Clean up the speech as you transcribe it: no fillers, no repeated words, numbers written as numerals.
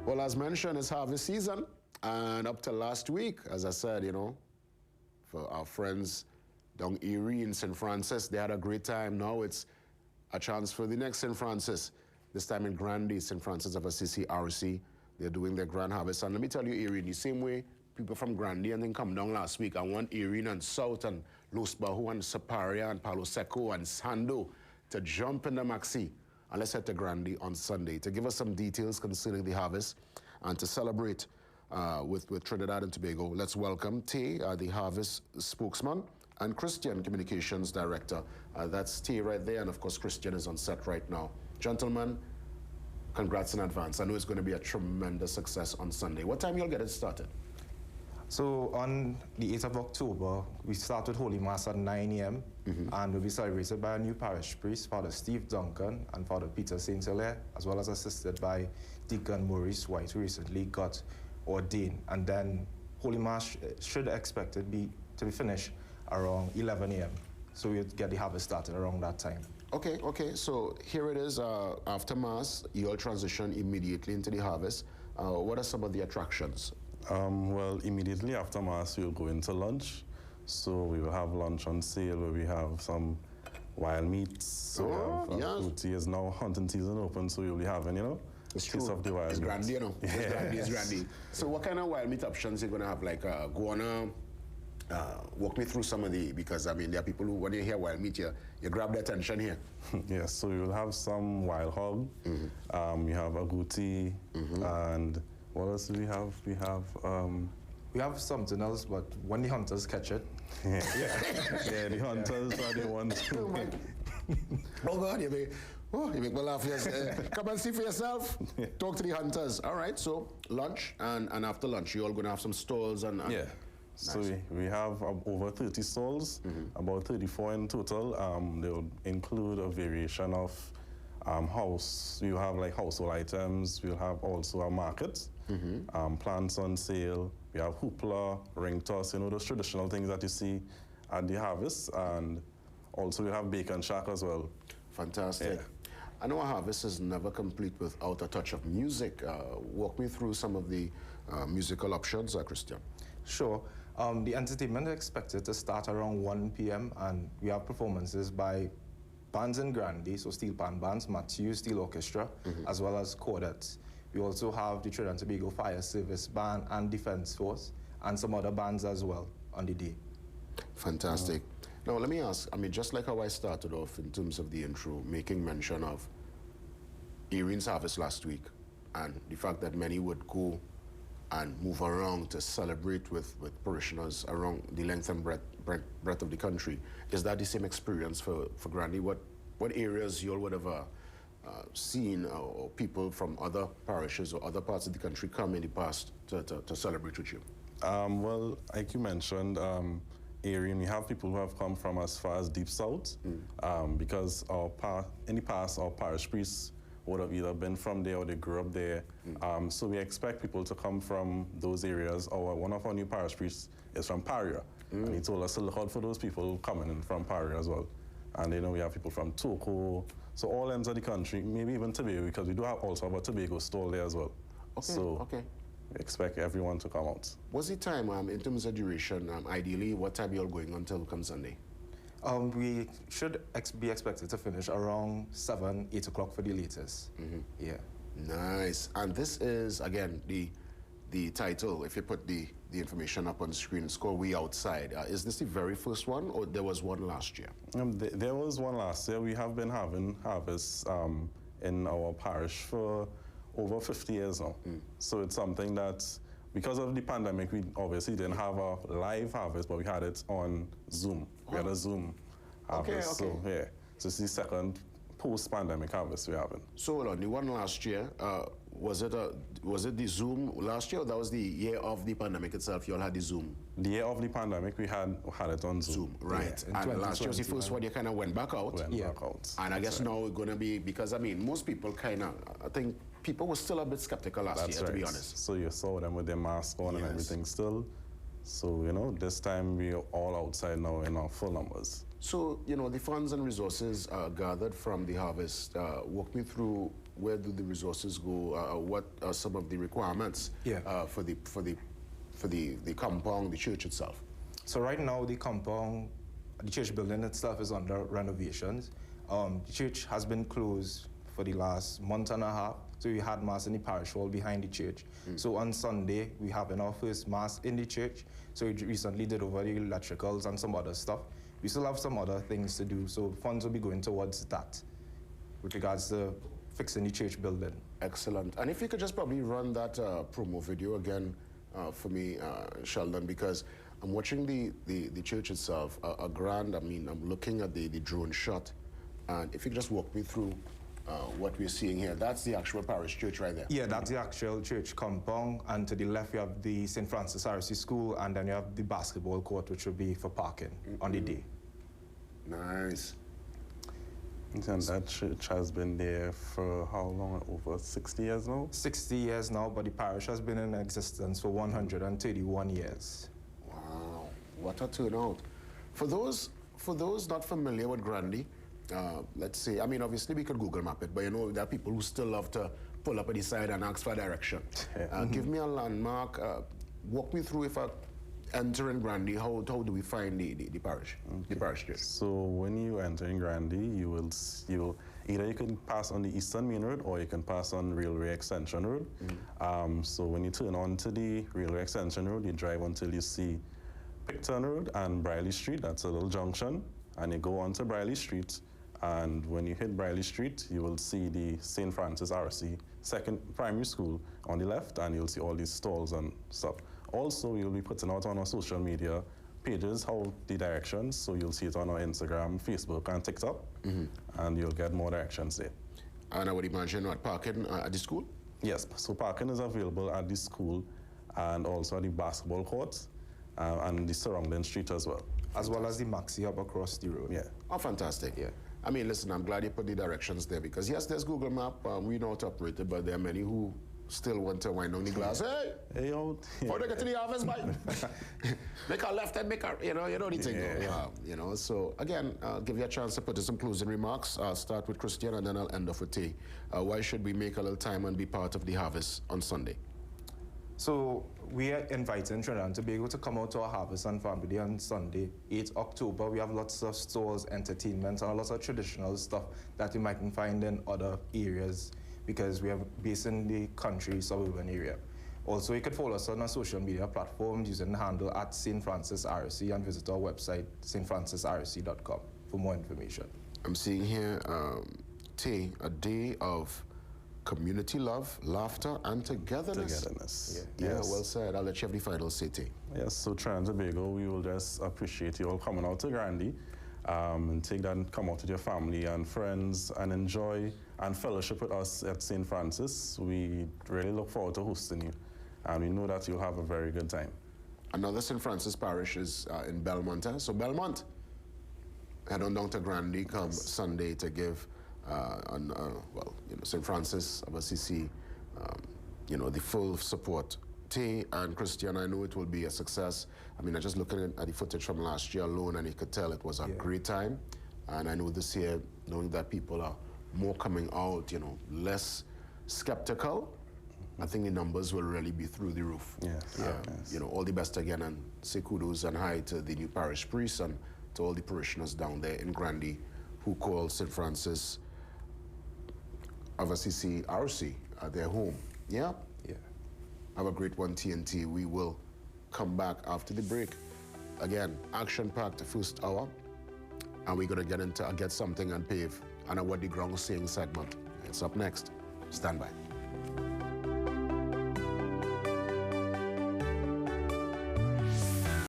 Well, as mentioned, it's harvest season, and up to last week, as I said, you know, for our friends down Erie in St. Francis, they had a great time. Now it's a chance for the next St. Francis, this time in Grande, St. Francis of Assisi, RC. They're doing their grand harvest. And let me tell you, Erie, in the same way, people from Grande and then come down last week. I want Erie and South and Los Bajo and Saparia and Palo Seco and Sando to jump in the maxi. And let's head to Grande on Sunday to give us some details concerning the harvest and to celebrate with Trinidad and Tobago. Let's welcome Taye, the Harvest Spokesman, and Kristian, Communications Director. That's Taye right there, and of course Kristian is on set right now. Gentlemen, congrats in advance. I know it's going to be a tremendous success on Sunday. What time you'll get it started? So on the 8th of October, we start with Holy Mass at 9 a.m. And will be celebrated by a new parish priest, Father Steve Duncan and Father Peter St. Hilaire, as well as assisted by Deacon Maurice White, who recently got ordained. And then Holy Mass should expect it to be finished around 11 a.m. So we'll get the harvest started around that time. Okay, so here it is. After Mass, you'll transition immediately into the harvest. What are some of the attractions? Well, immediately after Mass, we'll go into lunch. So we will have lunch on sale where we have some wild meats. So yes. Is now hunting season open, so you'll be having, you know, it's true. Of the wild it's Grande, you know. Yes. It's Grande. So what kind of wild meat options are you going to have? Like, walk me through some of the, because I mean, there are people who, when you hear wild meat, you grab their attention here. Yes, so we will have some wild hog. We have agouti, and what else do we have? We have something else, but when the hunters catch it. Yeah, the hunters are the ones who... Oh God, you make me laugh. Yes. Come and see for yourself. Talk to the hunters. All right, so lunch, and after lunch, you're all going to have some stalls and yeah. Nice. So we have over 30 stalls, about 34 in total. They'll include a variation of house. You have like household items. We'll have also a market, plants on sale. We have hoopla, ring toss, you know, those traditional things that you see at the harvest. And also we have bacon shack as well. Fantastic. Yeah. I know a harvest is never complete without a touch of music. Walk me through some of the musical options, Kristian. Sure. The entertainment is expected to start around 1 p.m. and we have performances by bands in Grande, so steel pan bands, Matthew Steel Orchestra, as well as quartets. We also have the Trinidad and Tobago Fire Service Band and Defense Force, and some other bands as well on the day. Fantastic. Now, let me ask, I mean, just like how I started off in terms of the intro, making mention of Erie's harvest last week, and the fact that many would go and move around to celebrate with parishioners around the length and breadth of the country. Is that the same experience for Grande? What areas you all would have seen or people from other parishes or other parts of the country come in the past to celebrate with you? Well, like you mentioned, Erie, we have people who have come from as far as deep south because in the past our parish priests would have either been from there or they grew up there. So we expect people to come from those areas. One of our new parish priests is from Paria. And he told us to look out for those people coming in from Paria as well. And you know, we have people from Toco, so all ends of the country, maybe even Tobago, because we do also have a Tobago stall there as well. Okay. We expect everyone to come out. What's the time, in terms of duration, ideally, what time you're going until come Sunday? We should be expected to finish around 7, 8 o'clock for the latest. Yeah. Nice. And this is, again, the title, if you put the information up on the screen, it's called We Outside. Is this the very first one, or there was one last year? There was one last year. We have been having harvests in our parish for over 50 years now. So it's something that, because of the pandemic, we obviously didn't have a live harvest, but we had it on Zoom. We had a Zoom harvest. Okay. So yeah, so it's the second post-pandemic harvest we're having. So hold on, the one last year, was it the Zoom last year, or that was the year of the pandemic itself? You all had the Zoom? The year of the pandemic, we had it on Zoom. Right. Yeah. And last year was the first one you kind of went back out. Back out. And I guess now it's going to be, because I mean, most people kind of, I think people were still a bit skeptical last year, to be honest. So you saw them with their mask on and everything still. So, you know, this time we're all outside now in our full numbers. So, you know, the funds and resources gathered from the harvest, walk me through where do the resources go? What are some of the requirements for the compound, the church itself? So right now, the compound, the church building itself is under renovations. The church has been closed for the last month and a half. So we had mass in the parish hall behind the church. So on Sunday, we have our first mass in the church. So we recently did over the electricals and some other stuff. We still have some other things to do. So funds will be going towards that with regards to fixing the church building. Excellent. And if you could just probably run that promo video again for me, Sheldon, because I'm watching the church itself, a Grande. I mean, I'm looking at the drone shot. And if you could just walk me through what we're seeing here. That's the actual parish church right there. Yeah, that's the actual church compound. And to the left, you have the St. Francis RC School, and then you have the basketball court, which will be for parking on the day. Nice. And that church has been there for how long? Over 60 years now? 60 years now, but the parish has been in existence for 131 years. Wow, what a turnout. For those not familiar with Grande, let's say, I mean, obviously we could Google map it, but you know, there are people who still love to pull up at the side and ask for direction. Give me a landmark, walk me through if I enter in Grande, how do we find the parish, the parish church? So when you enter in Grande, you will either you can pass on the Eastern Main Road or you can pass on Railway Extension Road. So when you turn onto the Railway Extension Road, you drive until you see Picton Road and Briley Street. That's a little junction, and you go on to Briley Street. And when you hit Briley Street, you will see the St. Francis RC second primary school on the left, and you'll see all these stalls and stuff. Also, we'll be putting out on our social media pages how the directions, so you'll see it on our Instagram, Facebook, and TikTok, and you'll get more directions there. And I would imagine what, parking at the school? Yes, so parking is available at the school and also at the basketball courts and the surrounding street as well. As well as the Maxi Hub across the road. Yeah. Oh, fantastic. Yeah. I mean, listen, I'm glad you put the directions there because, yes, there's Google Map. We know how to operate it, but there are many who still want to wind on the glass. Hey, yo. Before they get to the Harvest bike, make a left and make a, you know the thing. You know, so again, I'll give you a chance to put in some closing remarks. I'll start with Kristian and then I'll end off with Taye. Why should we make a little time and be part of the Harvest on Sunday? So we are inviting Trinidad to be able to come out to our Harvest and Family Day on Sunday, 8 October. We have lots of stores, entertainment, and lots of traditional stuff that you might find in other areas because we are based in the country suburban area. Also, you can follow us on our social media platforms using the handle at St. Francis RC and visit our website, stfrancisrc.com for more information. I'm seeing here, Taye, a day of community love, laughter, and togetherness. Yeah, yes. Well said. I'll let you have the final say, Taye. Yes, so Trinidad and Tobago, we will just appreciate you all coming out to Grande and take that and come out with your family and friends and enjoy and fellowship with us at St. Francis. We really look forward to hosting you, and we know that you'll have a very good time. Another St. Francis parish is in Belmont. So Belmont, head on down to Grande come Sunday to give St. Francis of Assisi, the full support. Taye and Kristian, I know it will be a success. I mean, I just looking at the footage from last year alone, and you could tell it was a great time. And I know this year, knowing that people are more coming out, less skeptical, I think the numbers will really be through the roof. Yes. All the best again, and say kudos and hi to the new parish priest and to all the parishioners down there in Grande who call St. Francis of Assisi RC at their home. Yeah? Yeah. Have a great one, TNT. We will come back after the break. Again, action-packed first hour, and we're going to get into Get Something and Pave and a What the Ground Saying segment. It's up next. Stand by.